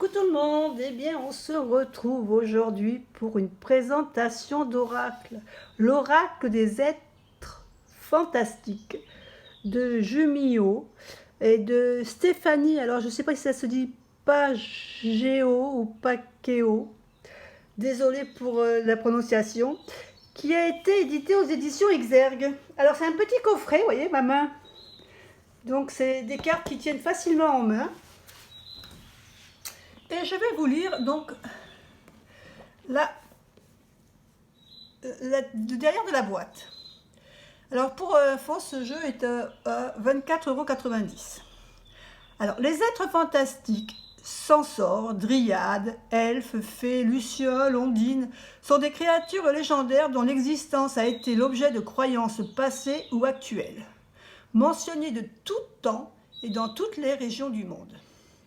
Coucou tout le monde, eh bien on se retrouve aujourd'hui pour une présentation d'oracle, l'oracle des êtres fantastiques de Jumio et de Stéphanie, alors je ne sais pas si ça se dit Pagéo ou Paqueo, désolé pour la prononciation, qui a été édité aux éditions Exergue. Alors c'est un petit coffret, vous voyez ma main, donc c'est des cartes qui tiennent facilement en main. Et je vais vous lire donc le derrière de la boîte. Alors pour info, ce jeu est à 24,90 €. Alors les êtres fantastiques, centaures, dryades, elfes, fées, lucioles, ondines, sont des créatures légendaires dont l'existence a été l'objet de croyances passées ou actuelles, mentionnées de tout temps et dans toutes les régions du monde.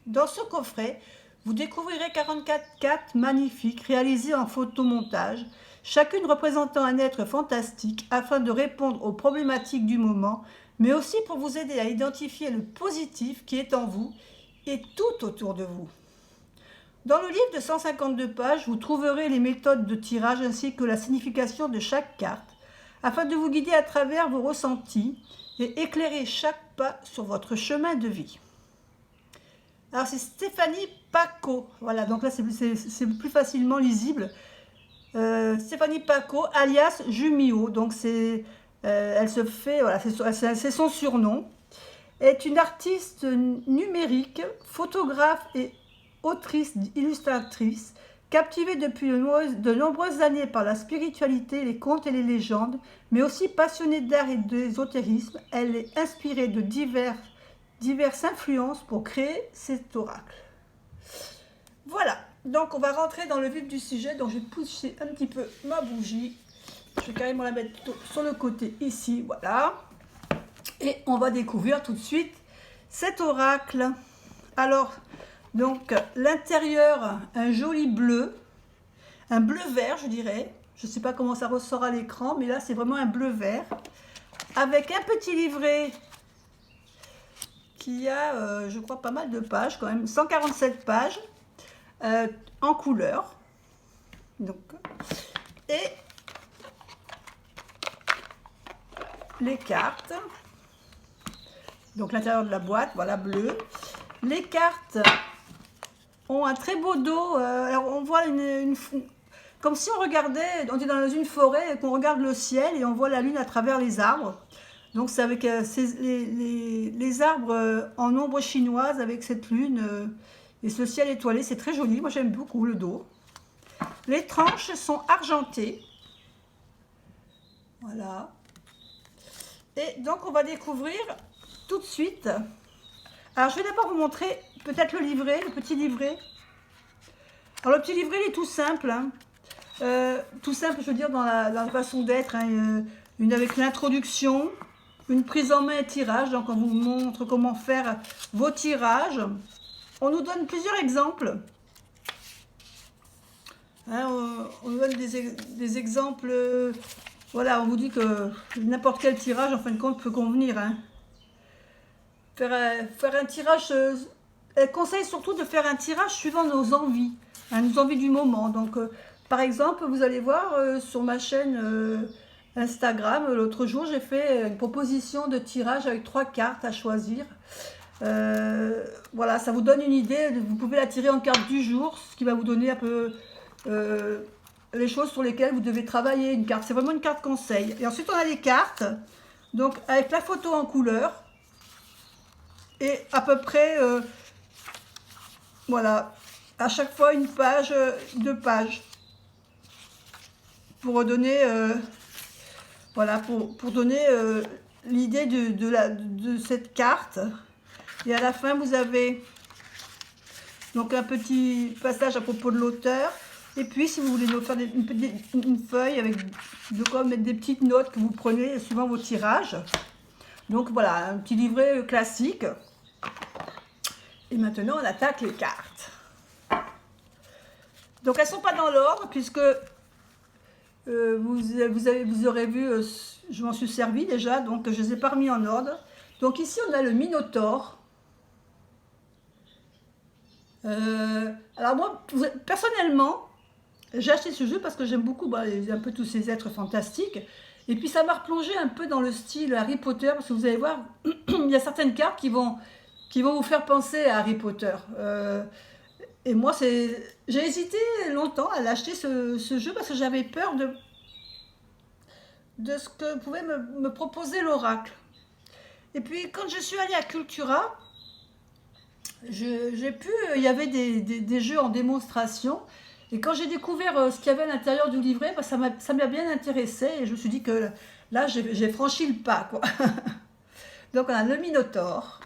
Dans ce coffret, vous découvrirez 44 cartes magnifiques réalisées en photomontage, chacune représentant un être fantastique afin de répondre aux problématiques du moment, mais aussi pour vous aider à identifier le positif qui est en vous et tout autour de vous. Dans le livre de 152 pages, vous trouverez les méthodes de tirage ainsi que la signification de chaque carte, afin de vous guider à travers vos ressentis et éclairer chaque pas sur votre chemin de vie. Alors c'est Stéphanie Paco, voilà, donc là c'est plus facilement lisible. Stéphanie Paco, alias Jumio, donc elle se fait, voilà, c'est son surnom, est une artiste numérique, photographe et autrice, illustratrice, captivée depuis de nombreuses années par la spiritualité, les contes et les légendes, mais aussi passionnée d'art et d'ésotérisme. Elle est inspirée de diverses influences pour créer cet oracle. Voilà, donc on va rentrer dans le vif du sujet, donc je vais pousser un petit peu ma bougie, je vais carrément la mettre sur le côté ici, voilà, et on va découvrir tout de suite cet oracle. Alors, donc l'intérieur, un joli bleu, un bleu-vert je dirais, je ne sais pas comment ça ressort à l'écran, mais là c'est vraiment un bleu-vert, avec un petit livret qui a, je crois, pas mal de pages, quand même, 147 pages, en couleur. Donc, et les cartes, donc l'intérieur de la boîte, voilà, bleu. Les cartes ont un très beau dos, alors on voit comme si on regardait, on est dans une forêt et qu'on regarde le ciel et on voit la lune à travers les arbres. Donc c'est avec les arbres en ombre chinoise avec cette lune et ce ciel étoilé, c'est très joli, moi j'aime beaucoup le dos. Les tranches sont argentées, voilà. Et donc on va découvrir tout de suite. Alors je vais d'abord vous montrer peut-être le livret, le petit livret. Alors le petit livret il est tout simple, hein. Tout simple je veux dire dans la façon d'être, hein, avec l'introduction, une prise en main et tirage, donc on vous montre comment faire vos tirages. On nous donne plusieurs exemples. Hein, on nous donne des exemples, voilà, on vous dit que n'importe quel tirage en fin de compte peut convenir. Hein. Faire un tirage, elle conseille surtout de faire un tirage suivant nos envies, hein, nos envies du moment. Donc par exemple, vous allez voir sur ma chaîne Instagram, l'autre jour, j'ai fait une proposition de tirage avec 3 cartes à choisir. Voilà, ça vous donne une idée. Vous pouvez la tirer en carte du jour, ce qui va vous donner un peu les choses sur lesquelles vous devez travailler. Une carte, c'est vraiment une carte conseil. Et ensuite, on a les cartes, donc avec la photo en couleur et à peu près, voilà, à chaque fois une page, 2 pages pour donner. Voilà, pour donner l'idée de cette carte. Et à la fin, vous avez donc un petit passage à propos de l'auteur. Et puis, si vous voulez nous faire une feuille avec de quoi mettre des petites notes que vous prenez suivant vos tirages. Donc voilà, un petit livret classique. Et maintenant, on attaque les cartes. Donc, elles ne sont pas dans l'ordre, puisque vous aurez vu, je m'en suis servi déjà, donc je ne les ai pas remis en ordre. Donc ici on a le Minotaure, Alors moi, personnellement, j'ai acheté ce jeu parce que j'aime beaucoup un peu tous ces êtres fantastiques. Et puis ça m'a replongé un peu dans le style Harry Potter, parce que vous allez voir, il y a certaines cartes qui vont vous faire penser à Harry Potter. Et moi, j'ai hésité longtemps à l'acheter ce jeu parce que j'avais peur de ce que pouvait me proposer l'oracle. Et puis quand je suis allée à Cultura, il y avait des jeux en démonstration. Et quand j'ai découvert ce qu'il y avait à l'intérieur du livret, bah, ça m'a bien intéressé. Et je me suis dit que là, j'ai franchi le pas, quoi. Donc on a le Minotaure,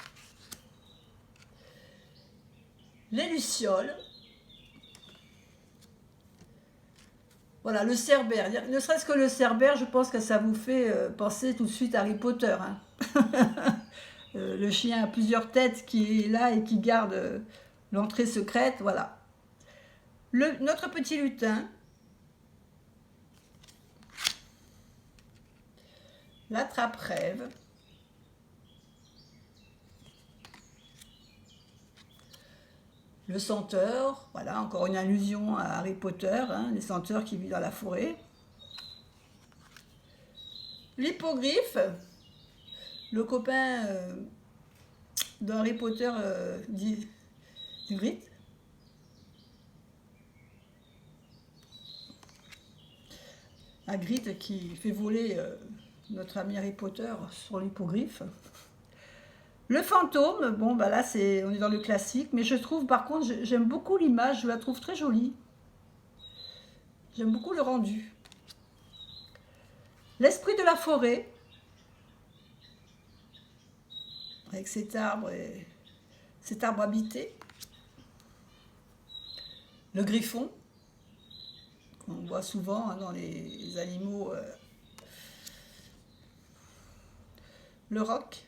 les Lucioles, voilà, le Cerbère. Ne serait-ce que le Cerbère, je pense que ça vous fait penser tout de suite à Harry Potter, hein. Le chien à plusieurs têtes qui est là et qui garde l'entrée secrète, voilà. Notre petit lutin, l'attrape-rêve, le senteur, voilà, encore une allusion à Harry Potter, hein, les senteurs qui vivent dans la forêt. L'hippogriffe, le copain de Harry Potter du Grit. Hagrid qui fait voler notre ami Harry Potter sur l'hippogriffe. Le fantôme, bon bah là on est dans le classique, mais je trouve par contre j'aime beaucoup l'image, je la trouve très jolie. J'aime beaucoup le rendu. L'esprit de la forêt, avec cet arbre habité. Le griffon, qu'on voit souvent hein, dans les animaux. Le roc.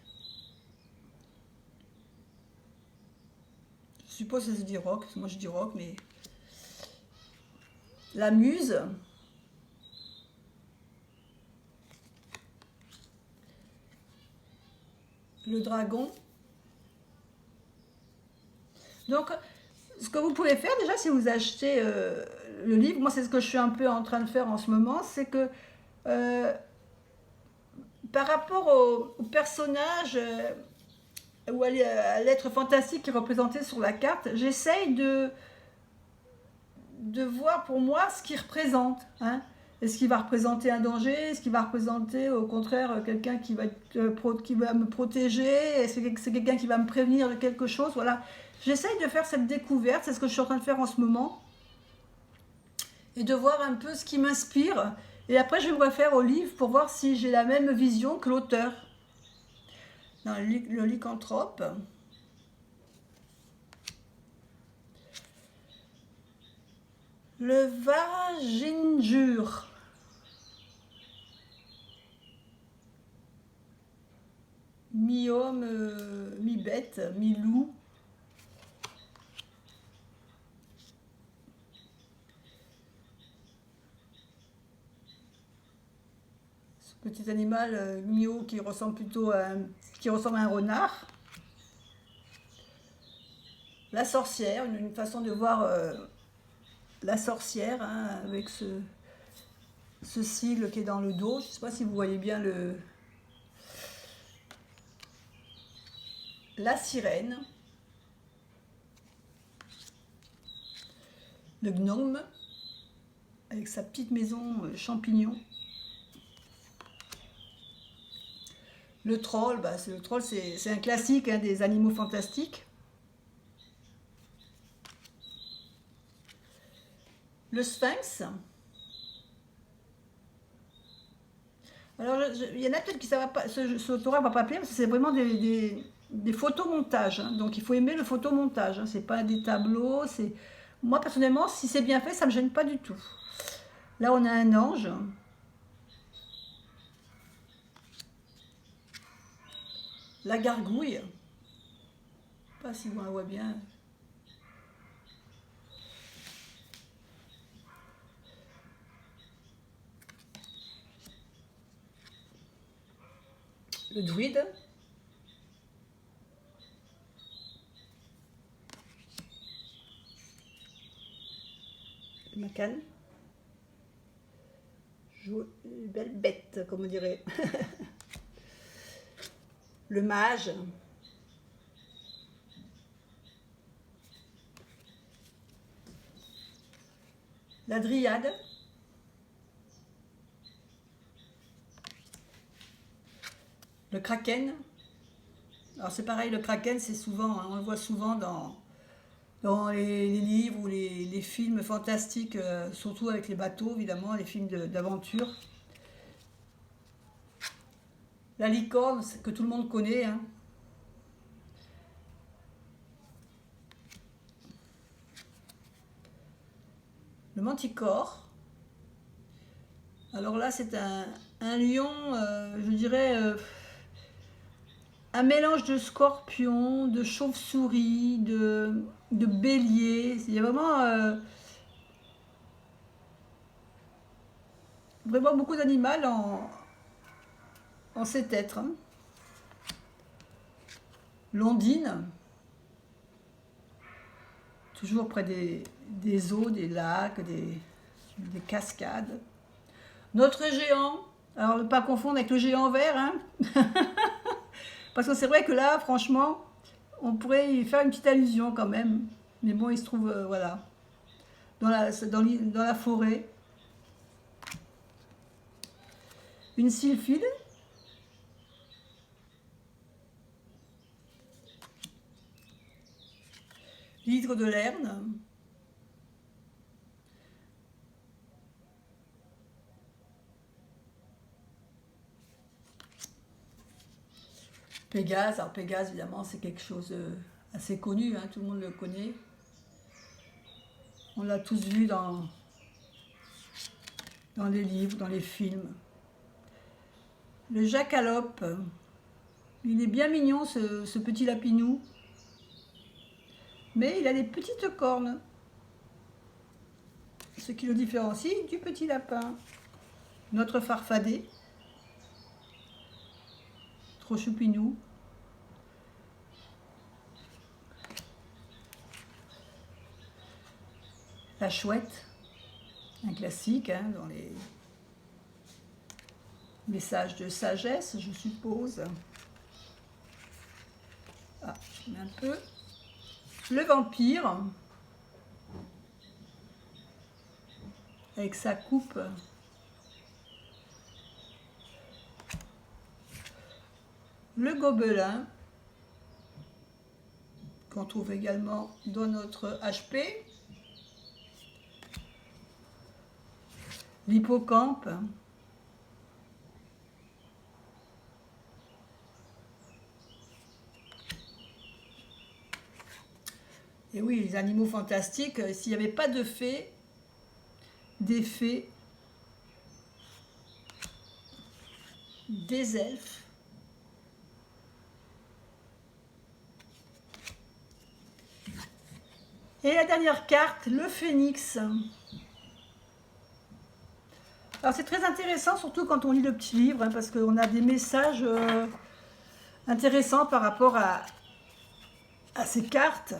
Je suppose que ça se dit roc, moi je dis roc, mais. La muse. Le dragon. Donc, ce que vous pouvez faire déjà si vous achetez le livre, moi c'est ce que je suis un peu en train de faire en ce moment, c'est que par rapport au personnage ou à l'être fantastique qui est représenté sur la carte, j'essaye de voir pour moi ce qu'il représente. Hein. Est-ce qu'il va représenter un danger? Est-ce qu'il va représenter au contraire quelqu'un qui qui va me protéger? Est-ce que c'est quelqu'un qui va me prévenir de quelque chose? Voilà. J'essaye de faire cette découverte, c'est ce que je suis en train de faire en ce moment, et de voir un peu ce qui m'inspire. Et après, je vais me refaire au livre pour voir si j'ai la même vision que l'auteur. Dans le lycanthrope. Le Vaginjure. Mi-homme, mi-bête, mi-loup. Ce petit animal mignon qui ressemble plutôt qui ressemble à un renard. La sorcière, une façon de voir la sorcière hein, avec ce sigle qui est dans le dos. Je ne sais pas si vous voyez bien la sirène, le gnome avec sa petite maison champignon. Le troll, le troll c'est un classique hein, des animaux fantastiques. Le sphinx. Alors, il y en a peut-être qui ça va pas, ce auteur va pas plaire parce que c'est vraiment des photomontages. Hein. Donc, il faut aimer le photomontage. Hein. C'est pas des tableaux. Moi, personnellement, si c'est bien fait, ça me gêne pas du tout. Là, on a un ange. La gargouille. Je sais pas si on la voit bien. Le druide. ma canne. Belle bête, comme on dirait. Le mage. La dryade. Le kraken. Alors c'est pareil, le kraken, c'est souvent, hein, on le voit souvent dans les livres ou les films fantastiques, surtout avec les bateaux, évidemment, les films d'aventure. La licorne, que tout le monde connaît. Hein. Le manticore. Alors là, c'est un lion, je dirais, un mélange de scorpion, de chauve-souris, de bélier. Il y a vraiment beaucoup d'animaux en cet être. Hein. L'ondine, toujours près des eaux, des lacs, des cascades. Notre géant, alors ne pas confondre avec le géant vert, hein. Parce que c'est vrai que là, franchement, on pourrait y faire une petite allusion quand même. Mais bon, il se trouve, voilà, dans la forêt. Une sylphide. L'hydre de Lerne. Pégase, alors Pégase évidemment c'est quelque chose assez connu, hein, tout le monde le connaît. On l'a tous vu dans les livres, dans les films. Le jackalope, il est bien mignon ce petit lapinou, mais il a des petites cornes, ce qui le différencie du petit lapin. Notre farfadet, trop choupinou. La chouette, un classique hein, dans les messages de sagesse, je suppose. Ah, je mets un peu. Le vampire, avec sa coupe. Le gobelin, qu'on trouve également dans notre HP. L'hippocampe. Et oui, les animaux fantastiques, s'il n'y avait pas de fées, des fées, des elfes, et la dernière carte, le phénix. Alors c'est très intéressant, surtout quand on lit le petit livre, hein, parce qu'on a des messages intéressants par rapport à ces cartes.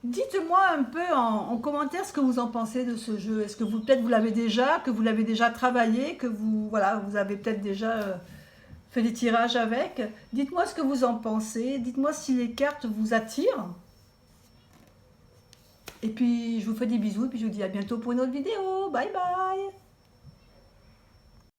Dites-moi un peu en commentaire ce que vous en pensez de ce jeu. Est-ce que peut-être vous l'avez déjà, que vous l'avez déjà travaillé, que vous avez peut-être déjà fait des tirages avec. Dites-moi ce que vous en pensez. Dites-moi si les cartes vous attirent. Et puis je vous fais des bisous et puis je vous dis à bientôt pour une autre vidéo. Bye bye.